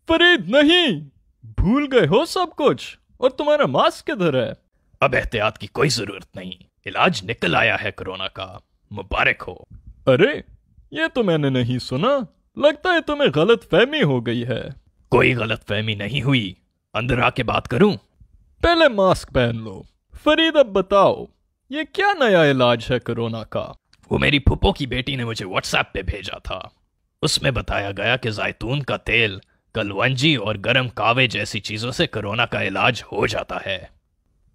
फरीद नहीं, भूल गए हो सब कुछ। और तुम्हारा मास्क किधर है? अब एहतियात की कोई जरूरत नहीं, इलाज निकल आया है कोरोना का, मुबारक हो। अरे ये तो मैंने नहीं सुना, लगता है तुम्हें गलत फहमी हो गई है। कोई गलत फहमी नहीं हुई, अंदर आके बात करूं? पहले मास्क पहन लो। फरीद अब बताओ, ये क्या नया इलाज है कोरोना का? वो मेरी फूफो की बेटी ने मुझे व्हाट्सएप पे भेजा था। उसमें बताया गया कि जैतून का तेल, कलवंजी और गरम कावे जैसी चीजों से कोरोना का इलाज हो जाता है।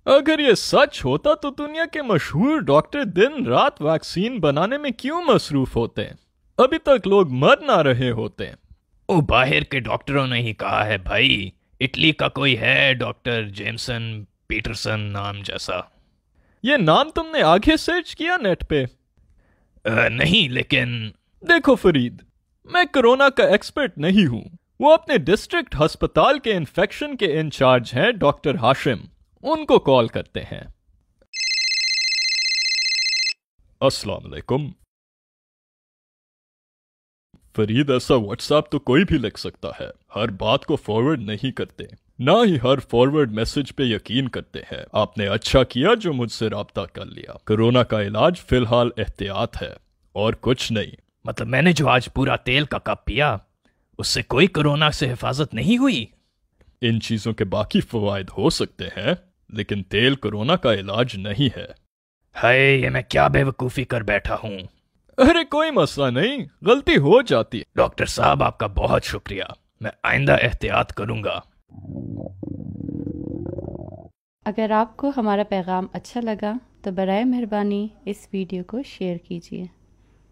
अगर ये सच होता तो दुनिया के मशहूर डॉक्टर दिन रात वैक्सीन बनाने में क्यों मसरूफ होते? अभी तक लोग मर ना रहे होते। ओ, बाहर के डॉक्टरों ने ही कहा है भाई। इटली का कोई है डॉक्टर जेमसन पीटरसन नाम जैसा। ये नाम तुमने आगे सर्च किया नेट पे? नहीं, लेकिन देखो फरीद, मैं कोरोना का एक्सपर्ट नहीं हूँ। वो अपने डिस्ट्रिक्ट अस्पताल के इन्फेक्शन के इंचार्ज हैं डॉक्टर हाशिम, उनको कॉल करते हैं। अस्सलाम वालेकुम। फरीद, ऐसा व्हाट्सएप तो कोई भी लिख सकता है, हर बात को फॉरवर्ड नहीं करते, ना ही हर फॉरवर्ड मैसेज पे यकीन करते हैं। आपने अच्छा किया जो मुझसे राब्ता कर लिया। कोरोना का इलाज फिलहाल एहतियात है और कुछ नहीं। मतलब मैंने जो आज पूरा तेल का कप पिया, उससे कोई कोरोना से हिफाजत नहीं हुई? इन चीजों के बाकी फवायद हो सकते हैं, लेकिन तेल कोरोना का इलाज नहीं है। हाय, ये मैं क्या बेवकूफ़ी कर बैठा हूँ। अरे कोई मसला नहीं, गलती हो जाती है। डॉक्टर साहब, आपका बहुत शुक्रिया, मैं आइंदा एहतियात करूंगा। अगर आपको हमारा पैगाम अच्छा लगा तो बराए मेहरबानी इस वीडियो को शेयर कीजिए।